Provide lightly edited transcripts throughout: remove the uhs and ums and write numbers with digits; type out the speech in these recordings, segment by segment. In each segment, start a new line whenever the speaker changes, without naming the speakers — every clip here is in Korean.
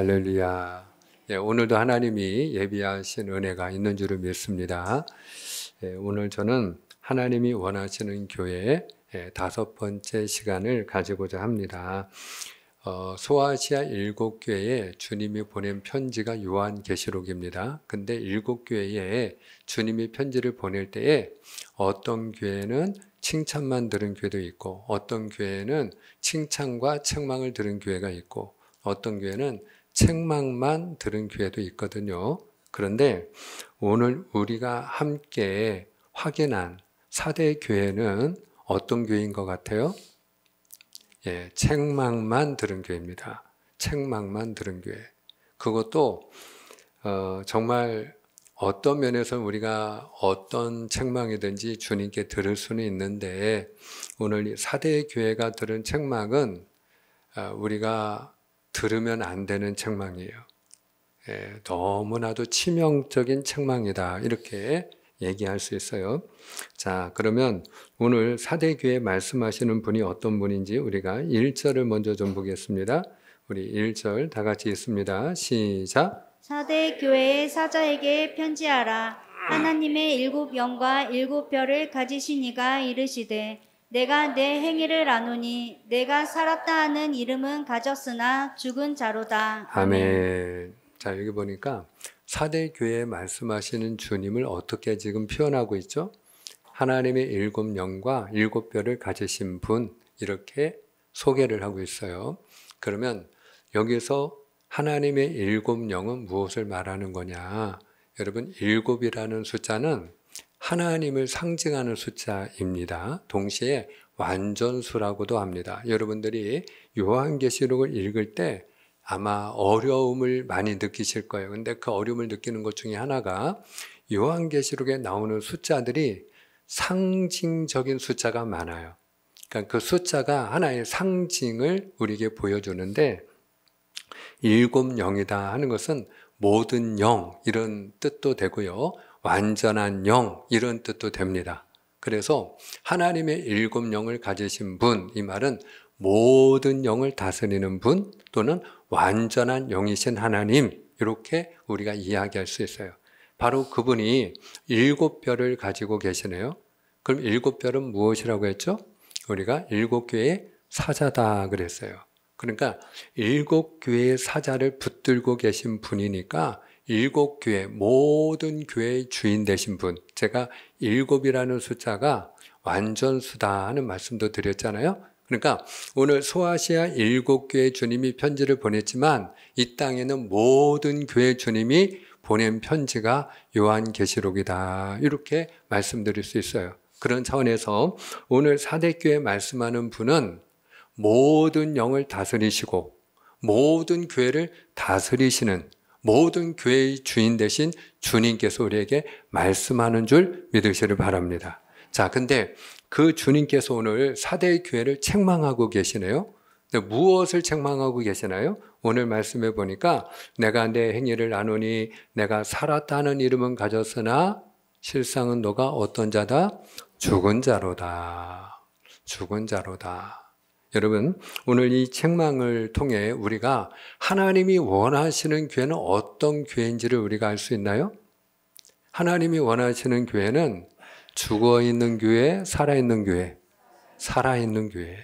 할렐루야. 오늘도 하나님이 예비하신 은혜가 있는 줄을 믿습니다. 오늘 저는 하나님이 원하시는 교회 5번째 시간을 가지고자 합니다. 소아시아 7교회에 주님이 보낸 편지가 요한계시록입니다. 근데 7교회에 주님이 편지를 보낼 때에 어떤 교회는 칭찬만 들은 교회도 있고, 어떤 교회는 칭찬과 책망을 들은 교회가 있고, 어떤 교회는 책망만 들은 교회도 있거든요. 그런데 오늘 우리가 함께 확인한 4대 교회는 어떤 교회인 것 같아요? 책망만 들은 교회입니다. 책망만 들은 교회. 그것도 정말 어떤 면에서 우리가 어떤 책망이든지 주님께 들을 수는 있는데, 오늘 4대 교회가 들은 책망은 우리가 들으면 안 되는 책망이에요. 너무나도 치명적인 책망이다, 이렇게 얘기할 수 있어요. 자, 그러면 오늘 4대 교회 말씀하시는 분이 어떤 분인지 우리가 1절을 먼저 좀 보겠습니다. 우리 1절 다 같이 읽습니다. 시작.
4대 교회의 사자에게 편지하라. 하나님의 7 영과 7 별을 가지신 이가 이르시되, 내가 내 행위를 아노니 내가 살았다 하는 이름은 가졌으나 죽은 자로다.
아멘. 자, 여기 보니까 4대 교회에 말씀하시는 주님을 어떻게 지금 표현하고 있죠? 하나님의 7 영과 7 별을 가지신 분, 이렇게 소개를 하고 있어요. 그러면 여기서 하나님의 7 영은 무엇을 말하는 거냐? 여러분, 7이라는 숫자는 하나님을 상징하는 숫자입니다. 동시에 완전수라고도 합니다. 여러분들이 요한계시록을 읽을 때 아마 어려움을 많이 느끼실 거예요. 근데 그 어려움을 느끼는 것 중에 하나가 요한계시록에 나오는 숫자들이 상징적인 숫자가 많아요. 그러니까 그 숫자가 하나의 상징을 우리에게 보여주는데, 7 영이다 하는 것은 모든 영, 이런 뜻도 되고요. 완전한 영, 이런 뜻도 됩니다. 그래서 하나님의 7 영을 가지신 분, 이 말은 모든 영을 다스리는 분, 또는 완전한 영이신 하나님, 이렇게 우리가 이야기할 수 있어요. 바로 그분이 7 별을 가지고 계시네요. 그럼 7 별은 무엇이라고 했죠? 우리가 7 교회의 사자다 그랬어요. 그러니까 7 교회의 사자를 붙들고 계신 분이니까 7 교회, 모든 교회의 주인 되신 분. 제가 7이라는 숫자가 완전수다 하는 말씀도 드렸잖아요. 그러니까 오늘 소아시아 7 교회 주님이 편지를 보냈지만, 이 땅에는 모든 교회 주님이 보낸 편지가 요한계시록이다, 이렇게 말씀드릴 수 있어요. 그런 차원에서 오늘 4대 교회 말씀하는 분은 모든 영을 다스리시고 모든 교회를 다스리시는, 모든 교회의 주인 되신 주님께서 우리에게 말씀하는 줄 믿으시길 바랍니다. 자, 근데 그 주님께서 오늘 4대 교회를 책망하고 계시네요. 근데 무엇을 책망하고 계시나요? 오늘 말씀해 보니까 내가 내 행위를 아노니 내가 살았다는 이름은 가졌으나 실상은 너가 어떤 자다? 죽은 자로다. 죽은 자로다. 여러분, 오늘 이 책망을 통해 우리가 하나님이 원하시는 교회는 어떤 교회인지를 우리가 알 수 있나요? 하나님이 원하시는 교회는 죽어있는 교회, 살아있는 교회, 살아있는 교회.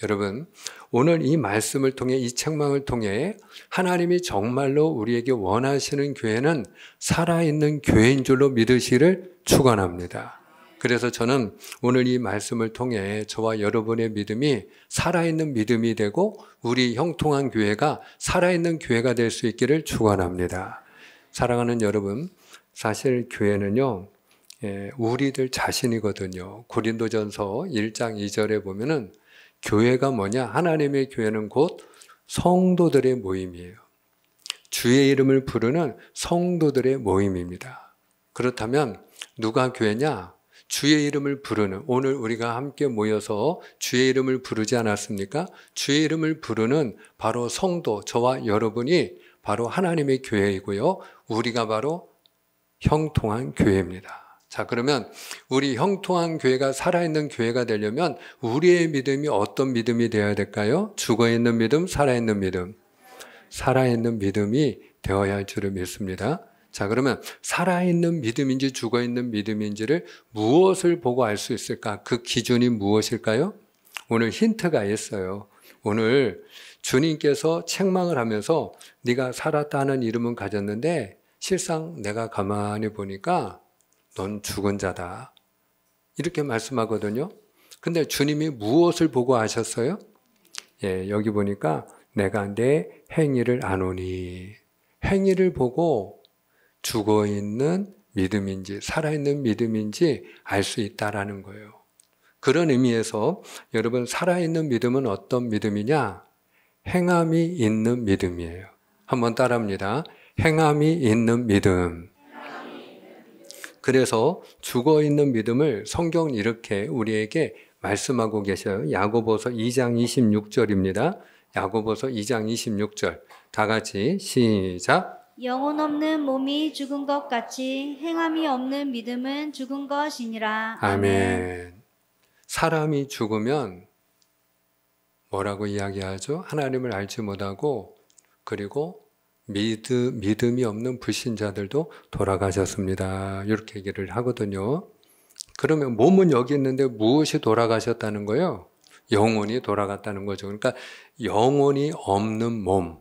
여러분, 오늘 이 말씀을 통해, 이 책망을 통해 하나님이 정말로 우리에게 원하시는 교회는 살아있는 교회인 줄로 믿으시기를 축원합니다. 그래서 저는 오늘 이 말씀을 통해 저와 여러분의 믿음이 살아있는 믿음이 되고, 우리 형통한 교회가 살아있는 교회가 될 수 있기를 축원합니다. 사랑하는 여러분, 사실 교회는요, 우리들 자신이거든요. 고린도전서 1장 2절에 보면은 교회가 뭐냐? 하나님의 교회는 곧 성도들의 모임이에요. 주의 이름을 부르는 성도들의 모임입니다. 그렇다면 누가 교회냐? 주의 이름을 부르는, 오늘 우리가 함께 모여서 주의 이름을 부르지 않았습니까? 주의 이름을 부르는 바로 성도, 저와 여러분이 바로 하나님의 교회이고요. 우리가 바로 형통한 교회입니다. 자, 그러면 우리 형통한 교회가 살아있는 교회가 되려면 우리의 믿음이 어떤 믿음이 되어야 될까요? 죽어있는 믿음, 살아있는 믿음. 살아있는 믿음이 되어야 할 줄을 믿습니다. 자, 그러면 살아있는 믿음인지 죽어있는 믿음인지를 무엇을 보고 알 수 있을까? 그 기준이 무엇일까요? 오늘 힌트가 있어요. 오늘 주님께서 책망을 하면서 네가 살았다는 이름은 가졌는데 실상 내가 가만히 보니까 넌 죽은 자다. 이렇게 말씀하거든요. 근데 주님이 무엇을 보고 아셨어요? 예, 여기 보니까 내가 내 행위를 아노니. 행위를 보고 죽어있는 믿음인지 살아있는 믿음인지 알 수 있다라는 거예요. 그런 의미에서 여러분 살아있는 믿음은 어떤 믿음이냐? 행함이 있는 믿음이에요. 한번 따라합니다. 행함이 있는 믿음. 그래서 죽어있는 믿음을 성경은 이렇게 우리에게 말씀하고 계셔요. 야고보서 2장 26절입니다. 야고보서 2장 26절. 다 같이 시작.
영혼 없는 몸이 죽은 것 같이 행함이 없는 믿음은 죽은 것이니라.
아멘. 사람이 죽으면 뭐라고 이야기하죠? 하나님을 알지 못하고 그리고 믿음이 없는 불신자들도 돌아가셨습니다. 이렇게 얘기를 하거든요. 그러면 몸은 여기 있는데 무엇이 돌아가셨다는 거예요? 영혼이 돌아갔다는 거죠. 그러니까 영혼이 없는 몸,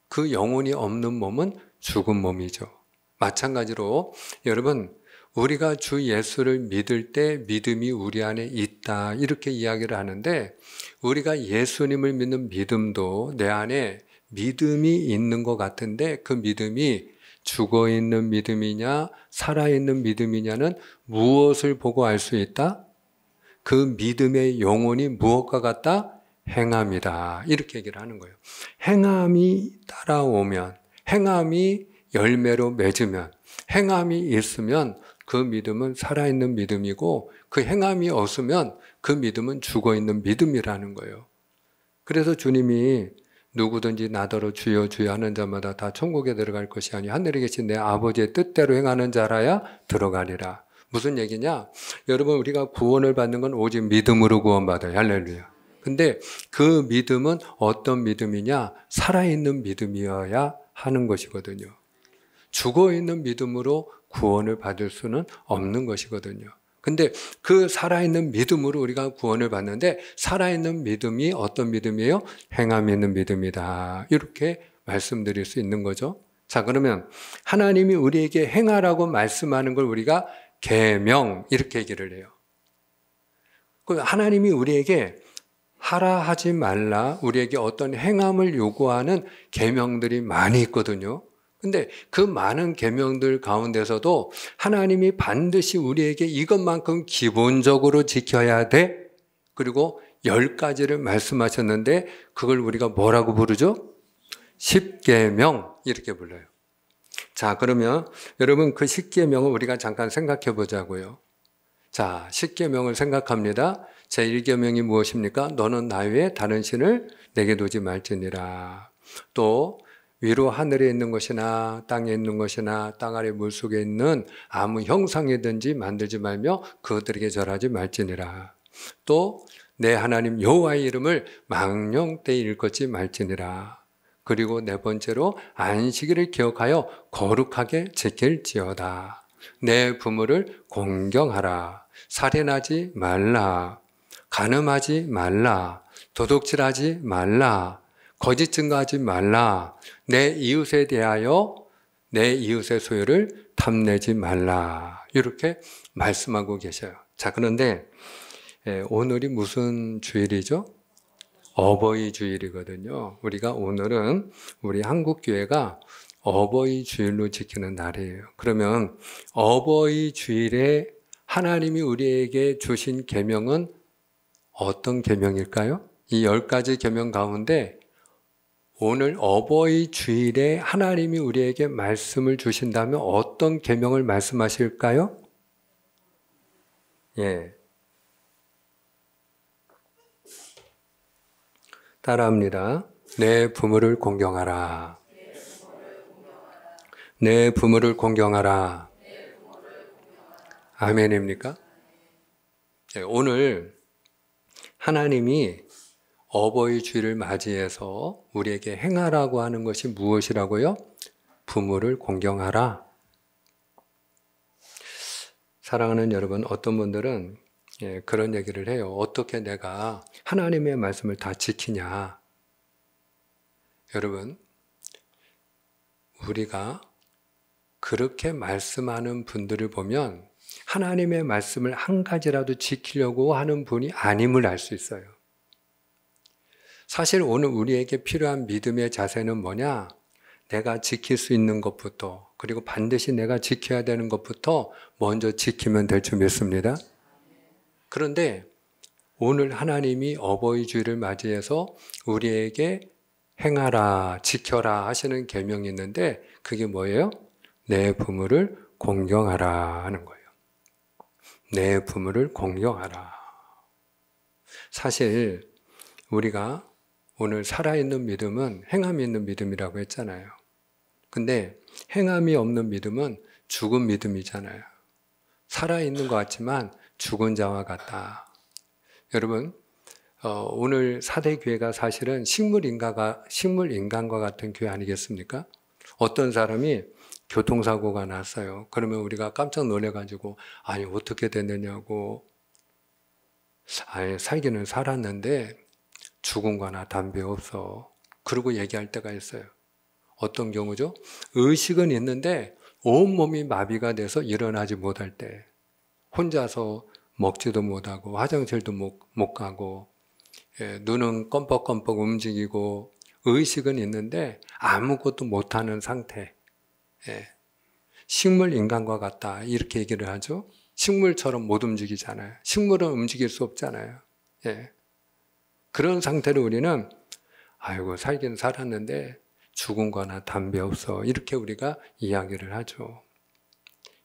그 영혼이 없는 몸은 죽은 몸이죠. 마찬가지로 여러분 우리가 주 예수를 믿을 때 믿음이 우리 안에 있다 이렇게 이야기를 하는데 우리가 예수님을 믿는 믿음도 내 안에 믿음이 있는 것 같은데 그 믿음이 죽어있는 믿음이냐 살아있는 믿음이냐는 무엇을 보고 알 수 있다? 그 믿음의 영혼이 무엇과 같다? 행함이다. 이렇게 얘기를 하는 거예요. 행함이 따라오면 행함이 열매로 맺으면 행함이 있으면 그 믿음은 살아있는 믿음이고 그 행함이 없으면 그 믿음은 죽어있는 믿음이라는 거예요. 그래서 주님이 누구든지 나더러 주여 주여 하는 자마다 다 천국에 들어갈 것이 아니 하늘에 계신 내 아버지의 뜻대로 행하는 자라야 들어가리라. 무슨 얘기냐? 여러분 우리가 구원을 받는 건 오직 믿음으로 구원받아요. 할렐루야. 근데 그 믿음은 어떤 믿음이냐? 살아있는 믿음이어야 하는 것이거든요. 죽어있는 믿음으로 구원을 받을 수는 없는 것이거든요. 근데 그 살아있는 믿음으로 우리가 구원을 받는데 살아있는 믿음이 어떤 믿음이에요? 행함이 있는 믿음이다. 이렇게 말씀드릴 수 있는 거죠. 자, 그러면 하나님이 우리에게 행하라고 말씀하는 걸 우리가 계명 이렇게 얘기를 해요. 하나님이 우리에게 하라 하지 말라 우리에게 어떤 행함을 요구하는 계명들이 많이 있거든요. 근데 그 많은 계명들 가운데서도 하나님이 반드시 우리에게 이것만큼 기본적으로 지켜야 돼. 그리고 10가지를 말씀하셨는데 그걸 우리가 뭐라고 부르죠? 10계명 이렇게 불러요. 자, 그러면 여러분 그 10계명을 우리가 잠깐 생각해 보자고요. 자, 10계명을 생각합니다. 제1계명이 무엇입니까? 너는 나 외에 다른 신을 내게 두지 말지니라. 또 위로 하늘에 있는 것이나 땅에 있는 것이나 땅 아래 물속에 있는 아무 형상이든지 만들지 말며 그것들에게 절하지 말지니라. 또 내 하나님 여호와의 이름을 망령되이 일컫지 말지니라. 그리고 네 번째로 안식일을 기억하여 거룩하게 지킬지어다. 내 부모를 공경하라. 살인하지 말라. 간음하지 말라. 도둑질하지 말라. 거짓 증거하지 말라. 내 이웃에 대하여 내 이웃의 소유를 탐내지 말라. 이렇게 말씀하고 계셔요. 자, 그런데 오늘이 무슨 주일이죠? 어버이 주일이거든요. 우리가 오늘은 우리 한국교회가 어버이 주일로 지키는 날이에요. 그러면 어버이 주일에 하나님이 우리에게 주신 계명은 어떤 계명일까요? 이 10가지 계명 가운데 오늘 어버이 주일에 하나님이 우리에게 말씀을 주신다면 어떤 계명을 말씀하실까요? 예. 따라합니다. 내 부모를 공경하라. 내 부모를 공경하라. 아멘입니까? 예, 오늘 하나님이 어버이 주일을 맞이해서 우리에게 행하라고 하는 것이 무엇이라고요? 부모를 공경하라. 사랑하는 여러분, 어떤 분들은 그런 얘기를 해요. 어떻게 내가 하나님의 말씀을 다 지키냐? 여러분, 우리가 그렇게 말씀하는 분들을 보면 하나님의 말씀을 한 가지라도 지키려고 하는 분이 아님을 알 수 있어요. 사실 오늘 우리에게 필요한 믿음의 자세는 뭐냐? 내가 지킬 수 있는 것부터, 그리고 반드시 내가 지켜야 되는 것부터 먼저 지키면 될 줄 믿습니다. 그런데 오늘 하나님이 어버이 주일을 맞이해서 우리에게 행하라, 지켜라 하시는 계명이 있는데 그게 뭐예요? 내 부모를 공경하라 하는 거예요. 내 부모를 공경하라. 사실 우리가 오늘 살아있는 믿음은 행함이 있는 믿음이라고 했잖아요. 근데 행함이 없는 믿음은 죽은 믿음이잖아요. 살아있는 것 같지만 죽은 자와 같다. 여러분, 오늘 사대교회가 사실은 식물인간과 같은 교회 아니겠습니까? 어떤 사람이 교통사고가 났어요. 그러면 우리가 깜짝 놀래가지고 아니 어떻게 됐느냐고, 아니 살기는 살았는데 죽은 거나 담배 없어. 그러고 얘기할 때가 있어요. 어떤 경우죠? 의식은 있는데 온몸이 마비가 돼서 일어나지 못할 때, 혼자서 먹지도 못하고 화장실도 못 가고, 눈은 껌뻑껌뻑 움직이고 의식은 있는데 아무것도 못하는 상태. 식물 인간과 같다 이렇게 얘기를 하죠. 식물처럼 못 움직이잖아요. 식물은 움직일 수 없잖아요. 그런 상태로 우리는 아이고 살긴 살았는데 죽은 거나 담배 없어 이렇게 우리가 이야기를 하죠.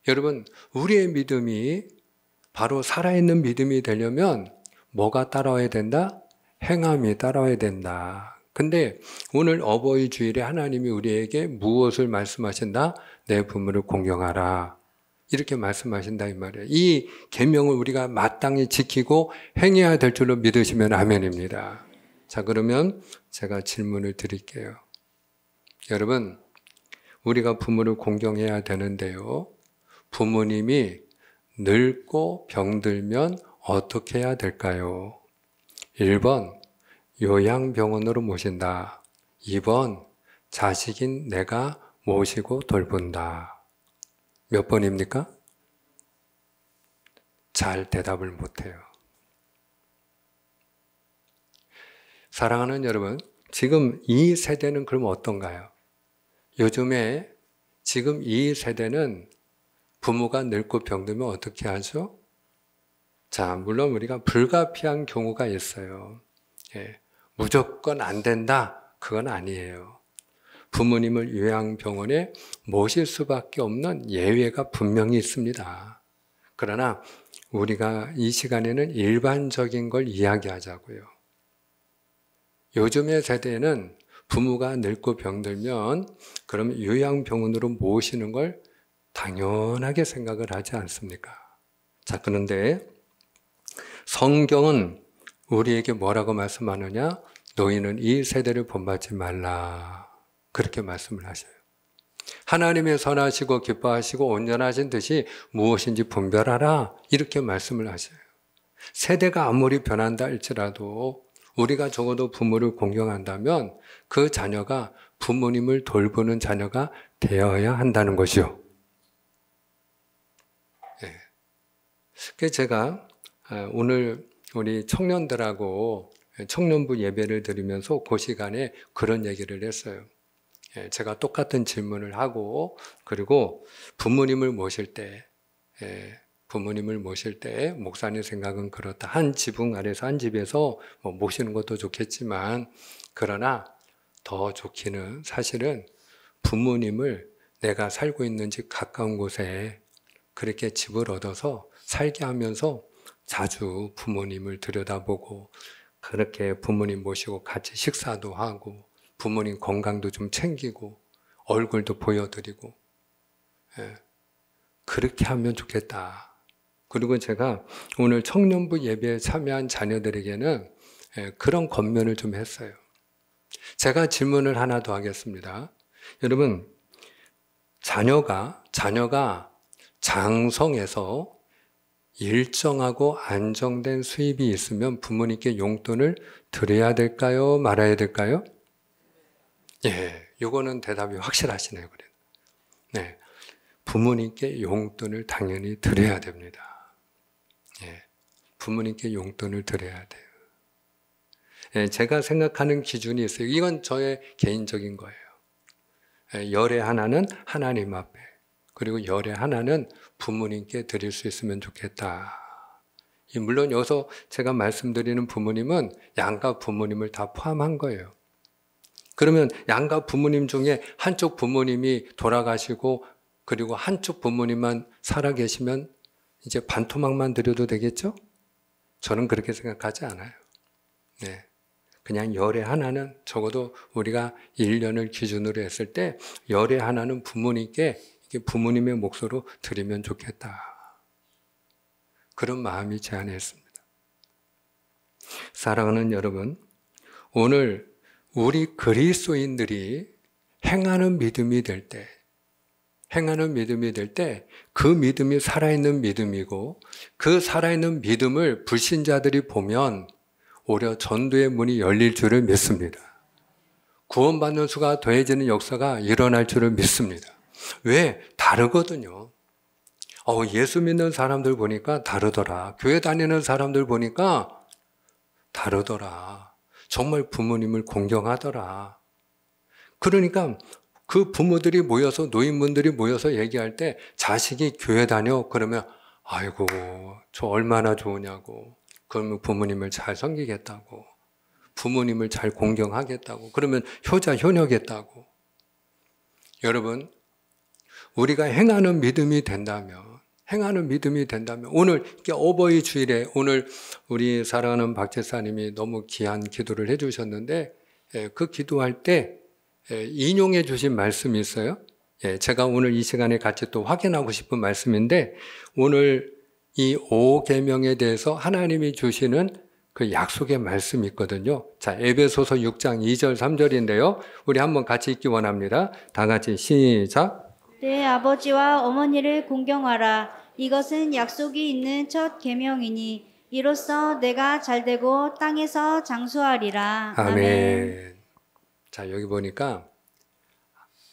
여러분, 우리의 믿음이 바로 살아있는 믿음이 되려면 뭐가 따라와야 된다? 행함이 따라와야 된다. 근데 오늘 어버이 주일에 하나님이 우리에게 무엇을 말씀하신다? 내 부모를 공경하라. 이렇게 말씀하신다 이 말이에요. 이 계명을 우리가 마땅히 지키고 행해야 될 줄로 믿으시면 아멘입니다. 자, 그러면 제가 질문을 드릴게요. 여러분, 우리가 부모를 공경해야 되는데요. 부모님이 늙고 병들면 어떻게 해야 될까요? 1번, 요양병원으로 모신다. 2번, 자식인 내가 모시고 돌본다. 몇 번입니까? 잘 대답을 못해요. 사랑하는 여러분, 지금 이 세대는 그럼 어떤가요? 요즘에 지금 이 세대는 부모가 늙고 병들면 어떻게 하죠? 자, 물론 우리가 불가피한 경우가 있어요. 무조건 안 된다, 그건 아니에요. 부모님을 요양병원에 모실 수밖에 없는 예외가 분명히 있습니다. 그러나 우리가 이 시간에는 일반적인 걸 이야기하자고요. 요즘의 세대에는 부모가 늙고 병들면 그럼 요양병원으로 모시는 걸 당연하게 생각을 하지 않습니까? 자, 그런데 성경은 우리에게 뭐라고 말씀하느냐? 너희는 이 세대를 본받지 말라. 그렇게 말씀을 하셔요. 하나님의 선하시고 기뻐하시고 온전하신 뜻이 무엇인지 분별하라. 이렇게 말씀을 하셔요. 세대가 아무리 변한다 할지라도 우리가 적어도 부모를 공경한다면 그 자녀가 부모님을 돌보는 자녀가 되어야 한다는 것이요. 그래서 제가 오늘 우리 청년들하고 청년부 예배를 드리면서 그 시간에 그런 얘기를 했어요. 제가 똑같은 질문을 하고, 그리고 부모님을 모실 때 목사님 생각은 그렇다. 한 지붕 아래서 한 집에서 모시는 것도 좋겠지만, 그러나 더 좋기는 사실은 부모님을 내가 살고 있는 집 가까운 곳에 그렇게 집을 얻어서 살게 하면서 자주 부모님을 들여다보고, 그렇게 부모님 모시고 같이 식사도 하고, 부모님 건강도 좀 챙기고, 얼굴도 보여드리고, 그렇게 하면 좋겠다. 그리고 제가 오늘 청년부 예배에 참여한 자녀들에게는 그런 권면을 좀 했어요. 제가 질문을 하나 더 하겠습니다. 여러분, 자녀가 장성해서 일정하고 안정된 수입이 있으면 부모님께 용돈을 드려야 될까요? 말아야 될까요? 예, 요거는 대답이 확실하시네요. 그래도. 네, 부모님께 용돈을 당연히 드려야 됩니다. 예, 부모님께 용돈을 드려야 돼요. 예, 제가 생각하는 기준이 있어요. 이건 저의 개인적인 거예요. 예, 열의 하나는 하나님 앞에, 그리고 열의 하나는 부모님께 드릴 수 있으면 좋겠다. 물론 여기서 제가 말씀드리는 부모님은 양가 부모님을 다 포함한 거예요. 그러면 양가 부모님 중에 한쪽 부모님이 돌아가시고 그리고 한쪽 부모님만 살아계시면 이제 반토막만 드려도 되겠죠? 저는 그렇게 생각하지 않아요. 네. 그냥 열의 하나는 적어도 우리가 1년을 기준으로 했을 때 열의 하나는 부모님께 부모님의 몫으로 드리면 좋겠다. 그런 마음이 제 안에 있습니다. 사랑하는 여러분, 오늘 우리 그리스도인들이 행하는 믿음이 될 때, 그 믿음이 살아있는 믿음이고 그 살아있는 믿음을 불신자들이 보면 오히려 전도의 문이 열릴 줄을 믿습니다. 구원받는 수가 더해지는 역사가 일어날 줄을 믿습니다. 왜? 다르거든요. 예수 믿는 사람들 보니까 다르더라. 교회 다니는 사람들 보니까 다르더라. 정말 부모님을 공경하더라. 그러니까 그 부모들이 모여서, 노인분들이 모여서 얘기할 때 자식이 교회 다녀? 그러면 아이고, 저 얼마나 좋으냐고. 그러면 부모님을 잘 섬기겠다고. 부모님을 잘 공경하겠다고. 그러면 효자, 효녀겠다고. 여러분, 우리가 행하는 믿음이 된다면, 오늘 어버이 주일에 오늘 우리 사랑하는 박 제사님이 너무 귀한 기도를 해주셨는데, 그 기도할 때 인용해 주신 말씀이 있어요. 제가 오늘 이 시간에 같이 또 확인하고 싶은 말씀인데, 오늘 이 5계명에 대해서 하나님이 주시는 그 약속의 말씀이 있거든요. 자, 에베소서 6장 2절 3절인데요. 우리 한번 같이 읽기 원합니다. 다 같이 시작.
내 아버지와 어머니를 공경하라. 이것은 약속이 있는 첫 계명이니 이로써 내가 잘되고 땅에서 장수하리라.
아멘. 자, 여기 보니까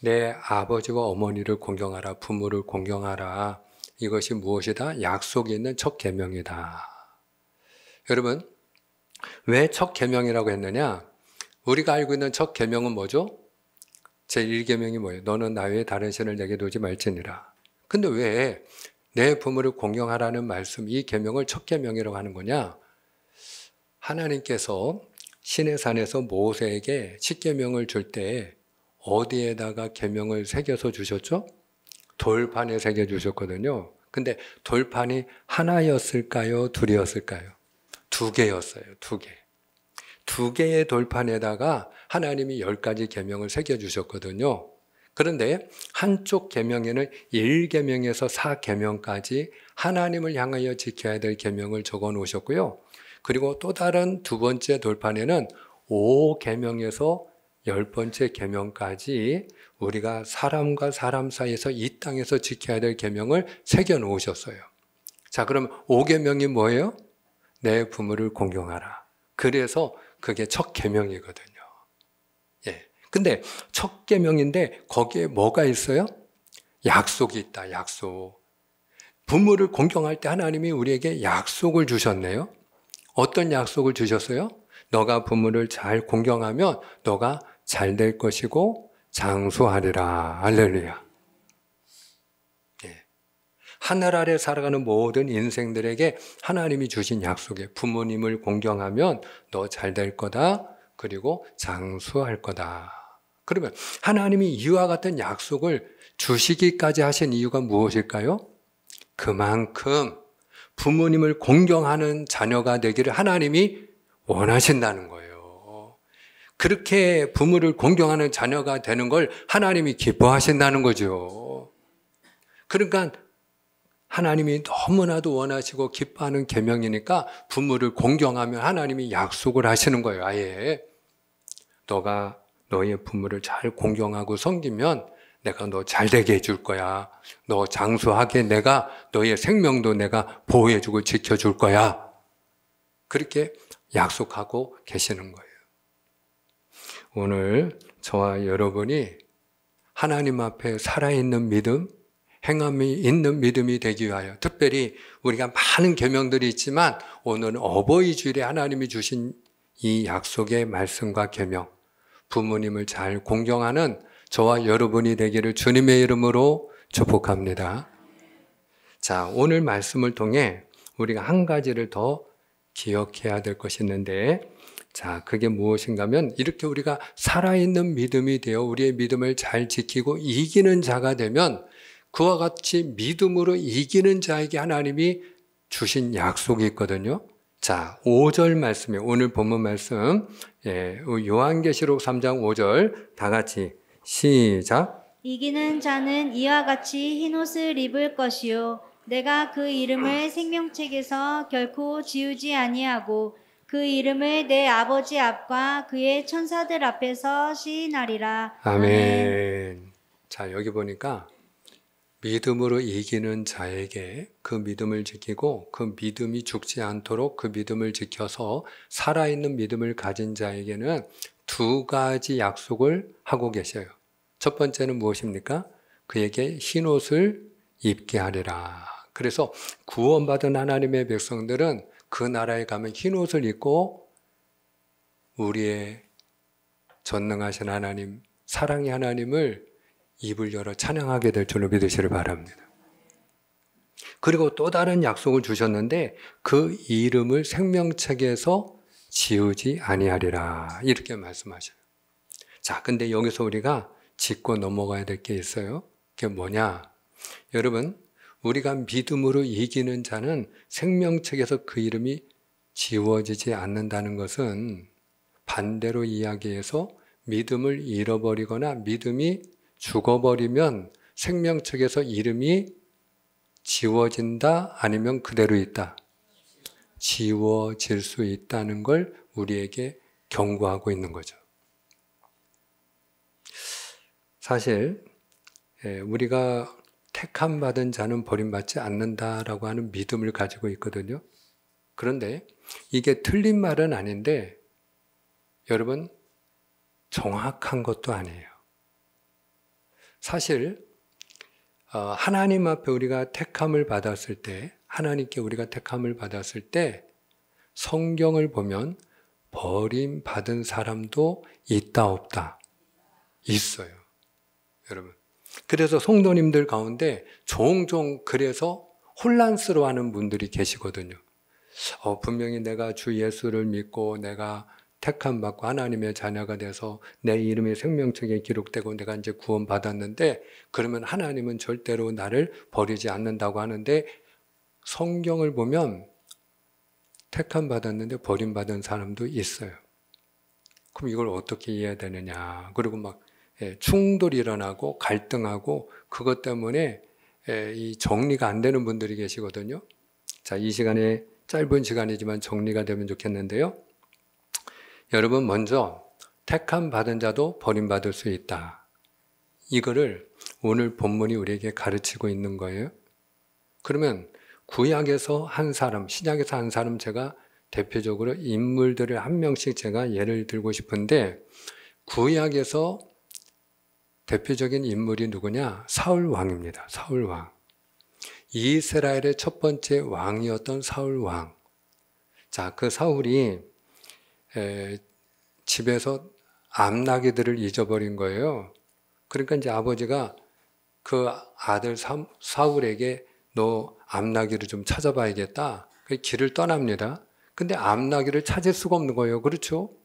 내 아버지와 어머니를 공경하라. 부모를 공경하라. 이것이 무엇이다? 약속이 있는 첫 계명이다. 여러분, 왜 첫 계명이라고 했느냐? 우리가 알고 있는 첫 계명은 뭐죠? 제1계명이 뭐예요? 너는 나 외에 다른 신을 내게 두지 말지니라. 근데 왜 내 부모를 공경하라는 말씀, 이 계명을 첫 계명이라고 하는 거냐? 하나님께서 시내산에서 모세에게 10계명을 줄 때 어디에다가 계명을 새겨서 주셨죠? 돌판에 새겨 주셨거든요. 근데 돌판이 하나였을까요? 둘이었을까요? 2개였어요. 2개. 2개의 돌판에다가 하나님이 10가지 계명을 새겨 주셨거든요. 그런데 한쪽 계명에는 1계명에서 4계명까지 하나님을 향하여 지켜야 될 계명을 적어 놓으셨고요. 그리고 또 다른 두 번째 돌판에는 5계명에서 10번째 계명까지 우리가 사람과 사람 사이에서 이 땅에서 지켜야 될 계명을 새겨 놓으셨어요. 자, 그럼 5계명이 뭐예요? 내 부모를 공경하라. 그래서 그게 첫 계명이거든요. 예. 근데 첫 계명인데 거기에 뭐가 있어요? 약속이 있다. 약속. 부모를 공경할 때 하나님이 우리에게 약속을 주셨네요. 어떤 약속을 주셨어요? 너가 부모를 잘 공경하면 너가 잘 될 것이고 장수하리라. 할렐루야. 예. 하늘 아래 살아가는 모든 인생들에게 하나님이 주신 약속에 부모님을 공경하면 너 잘 될 거다. 그리고 장수할 거다. 그러면 하나님이 이와 같은 약속을 주시기까지 하신 이유가 무엇일까요? 그만큼 부모님을 공경하는 자녀가 되기를 하나님이 원하신다는 거예요. 그렇게 부모를 공경하는 자녀가 되는 걸 하나님이 기뻐하신다는 거죠. 그러니까 하나님이 너무나도 원하시고 기뻐하는 계명이니까 부모를 공경하면 하나님이 약속을 하시는 거예요. 아예 너가 너의 부모를 잘 공경하고 섬기면 내가 너 잘되게 해줄 거야. 너 장수하게 내가 너의 생명도 내가 보호해주고 지켜줄 거야. 그렇게 약속하고 계시는 거예요. 오늘 저와 여러분이 하나님 앞에 살아있는 믿음, 행함이 있는 믿음이 되기 위하여 특별히 우리가 많은 계명들이 있지만 오늘은 어버이 주일에 하나님이 주신 이 약속의 말씀과 계명, 부모님을 잘 공경하는 저와 여러분이 되기를 주님의 이름으로 축복합니다. 자, 오늘 말씀을 통해 우리가 한 가지를 더 기억해야 될 것이 있는데, 자, 그게 무엇인가 하면 이렇게 우리가 살아있는 믿음이 되어 우리의 믿음을 잘 지키고 이기는 자가 되면 그와 같이 믿음으로 이기는 자에게 하나님이 주신 약속이 있거든요. 자, 5절 말씀이에요. 오늘 본문 말씀, 요한계시록 3장 5절 다 같이 시작.
이기는 자는 이와 같이 흰옷을 입을 것이요 내가 그 이름을 생명책에서 결코 지우지 아니하고 그 이름을 내 아버지 앞과 그의 천사들 앞에서 시인하리라.
아멘. 자, 여기 보니까 믿음으로 이기는 자에게 그 믿음을 지키고 그 믿음이 죽지 않도록 그 믿음을 지켜서 살아있는 믿음을 가진 자에게는 두 가지 약속을 하고 계셔요. 첫 번째는 무엇입니까? 그에게 흰옷을 입게 하리라. 그래서 구원받은 하나님의 백성들은 그 나라에 가면 흰옷을 입고 우리의 전능하신 하나님, 사랑의 하나님을 입을 열어 찬양하게 될 줄로 믿으시길 바랍니다. 그리고 또 다른 약속을 주셨는데 그 이름을 생명책에서 지우지 아니하리라. 이렇게 말씀하셔요. 자, 근데 여기서 우리가 짚고 넘어가야 될 게 있어요. 그게 뭐냐? 여러분, 우리가 믿음으로 이기는 자는 생명책에서 그 이름이 지워지지 않는다는 것은 반대로 이야기해서 믿음을 잃어버리거나 믿음이 죽어버리면 생명책에서 이름이 지워진다 아니면 그대로 있다. 지워질 수 있다는 걸 우리에게 경고하고 있는 거죠. 사실 우리가 택함 받은 자는 버림받지 않는다라고 하는 믿음을 가지고 있거든요. 그런데 이게 틀린 말은 아닌데 여러분 정확한 것도 아니에요. 사실 하나님 앞에 우리가 택함을 받았을 때, 하나님께 우리가 택함을 받았을 때 성경을 보면 버림받은 사람도 있다 없다? 있어요. 여러분. 그래서 성도님들 가운데 종종 그래서 혼란스러워하는 분들이 계시거든요. 분명히 내가 주 예수를 믿고 내가 택함 받고 하나님의 자녀가 돼서 내 이름이 생명책에 기록되고 내가 이제 구원받았는데 그러면 하나님은 절대로 나를 버리지 않는다고 하는데 성경을 보면 택함 받았는데 버림받은 사람도 있어요. 그럼 이걸 어떻게 이해해야 되느냐. 그리고 막 충돌이 일어나고 갈등하고 그것 때문에 이 정리가 안 되는 분들이 계시거든요. 자, 이 시간에 짧은 시간이지만 정리가 되면 좋겠는데요. 여러분 먼저 택함 받은 자도 버림받을 수 있다. 이거를 오늘 본문이 우리에게 가르치고 있는 거예요. 그러면 구약에서 한 사람, 신약에서 한 사람 제가 대표적으로 인물들을 한 명씩 제가 예를 들고 싶은데 구약에서 대표적인 인물이 누구냐? 사울 왕입니다. 사울 왕. 이스라엘의 첫 번째 왕이었던 사울 왕. 자, 그 사울이 집에서 암나귀들을 잊어버린 거예요. 그러니까 이제 아버지가 그 아들 사울에게 너 암나귀를 좀 찾아봐야겠다. 길을 떠납니다. 근데 암나귀를 찾을 수가 없는 거예요. 그렇죠?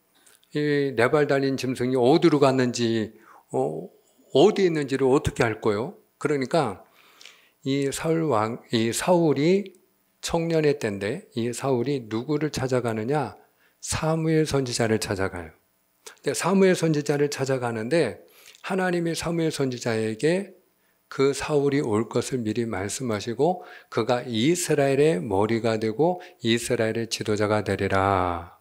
이 네 발 달린 짐승이 어디로 갔는지, 어디 있는지를 어떻게 알 거예요? 그러니까 이 사울이 청년의 때인데 이 사울이 누구를 찾아가느냐? 사무엘 선지자를 찾아가요. 근데 사무엘 선지자를 찾아가는데 하나님이 사무엘 선지자에게 그 사울이 올 것을 미리 말씀하시고 그가 이스라엘의 머리가 되고 이스라엘의 지도자가 되리라.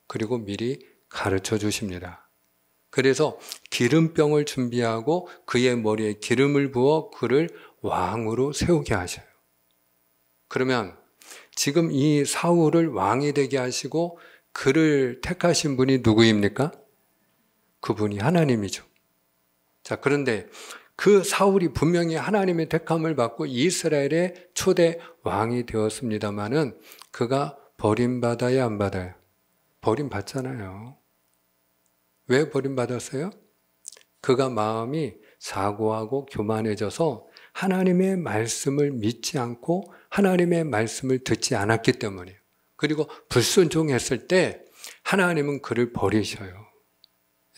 그리고 미리 가르쳐 주십니다. 그래서 기름병을 준비하고 그의 머리에 기름을 부어 그를 왕으로 세우게 하셔요. 그러면 지금 이 사울을 왕이 되게 하시고 그를 택하신 분이 누구입니까? 그분이 하나님이죠. 자, 그런데 그 사울이 분명히 하나님의 택함을 받고 이스라엘의 초대 왕이 되었습니다마는 그가 버림받아야 안 받아요? 버림받잖아요. 왜 버림받았어요? 그가 마음이 사고하고 교만해져서 하나님의 말씀을 믿지 않고 하나님의 말씀을 듣지 않았기 때문이에요. 그리고 불순종했을 때 하나님은 그를 버리셔요.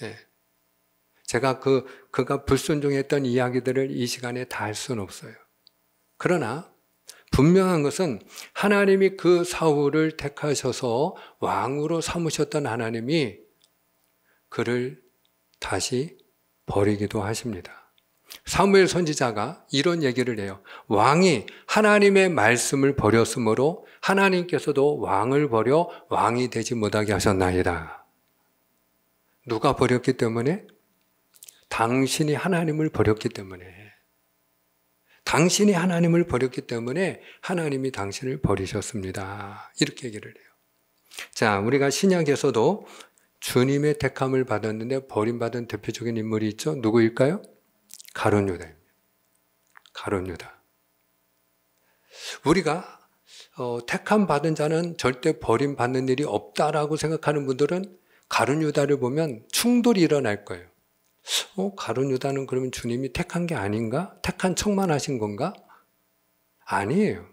예. 제가 그가 불순종했던 이야기들을 이 시간에 다 할 수는 없어요. 그러나 분명한 것은 하나님이 그 사울을 택하셔서 왕으로 삼으셨던 하나님이 그를 다시 버리기도 하십니다. 사무엘 선지자가 이런 얘기를 해요. 왕이 하나님의 말씀을 버렸으므로 하나님께서도 왕을 버려 왕이 되지 못하게 하셨나이다. 누가 버렸기 때문에? 당신이 하나님을 버렸기 때문에. 당신이 하나님을 버렸기 때문에 하나님이 당신을 버리셨습니다. 이렇게 얘기를 해요. 자, 우리가 신약에서도 주님의 택함을 받았는데 버림받은 대표적인 인물이 있죠. 누구일까요? 가룟 유다입니다. 가룟 유다. 우리가 택함 받은 자는 절대 버림받는 일이 없다라고 생각하는 분들은 가룟 유다를 보면 충돌이 일어날 거예요. 가룟 유다는 그러면 주님이 택한 게 아닌가? 택한 척만 하신 건가? 아니에요.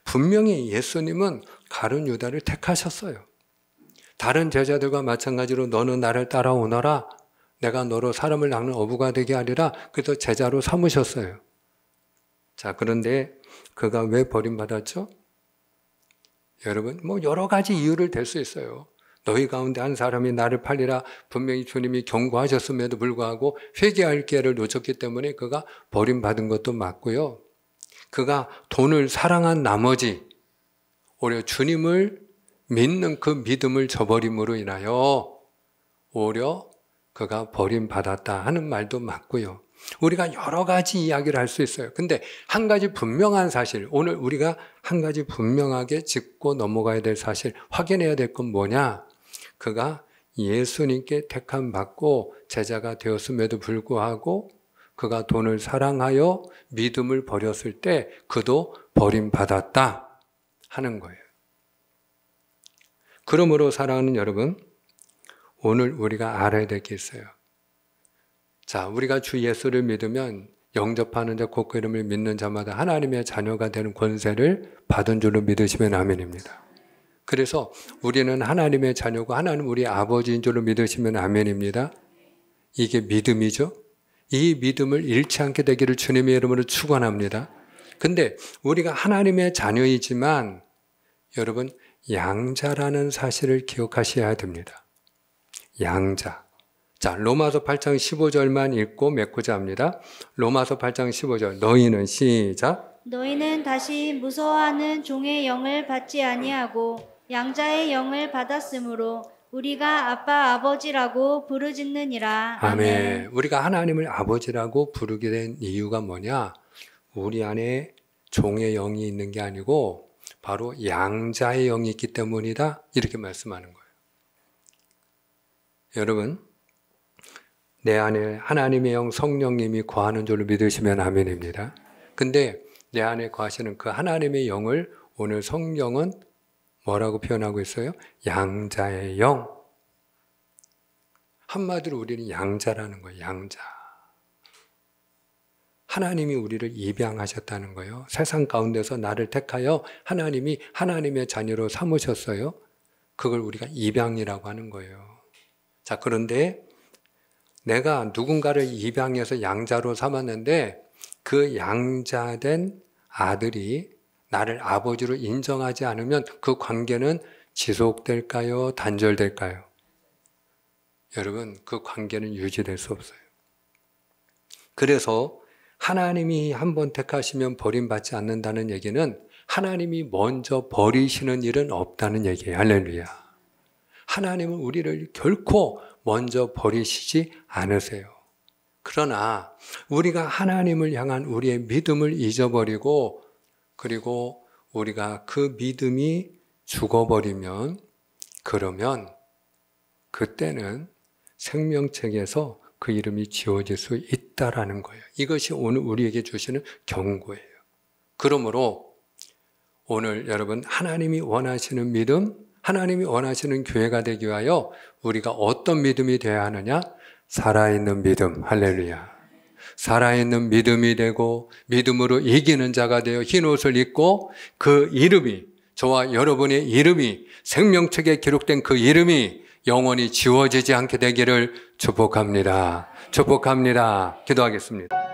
분명히 예수님은 가룟 유다를 택하셨어요. 다른 제자들과 마찬가지로 너는 나를 따라오너라. 내가 너로 사람을 낚는 어부가 되게 하리라. 그래서 제자로 삼으셨어요. 자, 그런데 그가 왜 버림받았죠? 여러분, 여러 가지 이유를 댈 수 있어요. 너희 가운데 한 사람이 나를 팔리라 분명히 주님이 경고하셨음에도 불구하고 회개할 기회를 놓쳤기 때문에 그가 버림받은 것도 맞고요. 그가 돈을 사랑한 나머지 오히려 주님을 믿는 그 믿음을 저버림으로 인하여 오히려 그가 버림받았다 하는 말도 맞고요. 우리가 여러 가지 이야기를 할 수 있어요. 근데 한 가지 분명한 사실, 오늘 우리가 한 가지 분명하게 짚고 넘어가야 될 사실, 확인해야 될 건 뭐냐? 그가 예수님께 택함 받고 제자가 되었음에도 불구하고 그가 돈을 사랑하여 믿음을 버렸을 때 그도 버림받았다 하는 거예요. 그러므로 사랑하는 여러분, 오늘 우리가 알아야 될 게 있어요. 자, 우리가 주 예수를 믿으면 영접하는 자, 곧 그 이름을 믿는 자마다 하나님의 자녀가 되는 권세를 받은 줄로 믿으시면 아멘입니다. 그래서 우리는 하나님의 자녀고 하나님 우리 아버지인 줄로 믿으시면 아멘입니다. 이게 믿음이죠. 이 믿음을 잃지 않게 되기를 주님의 이름으로 축원합니다. 근데 우리가 하나님의 자녀이지만 여러분 양자라는 사실을 기억하셔야 됩니다. 양자. 자, 로마서 8장 15절만 읽고 맺고자 합니다. 로마서 8장 15절. 너희는 시작.
너희는 다시 무서워하는 종의 영을 받지 아니하고 양자의 영을 받았으므로 우리가 아빠 아버지라고 부르짖느니라.
아멘. 우리가 하나님을 아버지라고 부르게 된 이유가 뭐냐? 우리 안에 종의 영이 있는 게 아니고 바로 양자의 영이 있기 때문이다. 이렇게 말씀하는 거예요. 여러분, 내 안에 하나님의 영 성령님이 거하는 줄로 믿으시면 아멘입니다. 근데 내 안에 거하시는 그 하나님의 영을 오늘 성경은 뭐라고 표현하고 있어요? 양자의 영. 한마디로 우리는 양자라는 거예요. 양자. 하나님이 우리를 입양하셨다는 거예요. 세상 가운데서 나를 택하여 하나님이 하나님의 자녀로 삼으셨어요. 그걸 우리가 입양이라고 하는 거예요. 자, 그런데 내가 누군가를 입양해서 양자로 삼았는데 그 양자된 아들이 나를 아버지로 인정하지 않으면 그 관계는 지속될까요? 단절될까요? 여러분, 그 관계는 유지될 수 없어요. 그래서 하나님이 한번 택하시면 버림받지 않는다는 얘기는 하나님이 먼저 버리시는 일은 없다는 얘기예요. 할렐루야. 하나님은 우리를 결코 먼저 버리시지 않으세요. 그러나 우리가 하나님을 향한 우리의 믿음을 잊어버리고 그리고 우리가 그 믿음이 죽어버리면 그러면 그때는 생명책에서 그 이름이 지워질 수 있다라는 거예요. 이것이 오늘 우리에게 주시는 경고예요. 그러므로 오늘 여러분 하나님이 원하시는 믿음, 하나님이 원하시는 교회가 되기 위하여 우리가 어떤 믿음이 되어야 하느냐? 살아있는 믿음. 할렐루야. 살아있는 믿음이 되고 믿음으로 이기는 자가 되어 흰옷을 입고 그 이름이, 저와 여러분의 이름이, 생명책에 기록된 그 이름이 영원히 지워지지 않게 되기를 축복합니다. 축복합니다. 기도하겠습니다.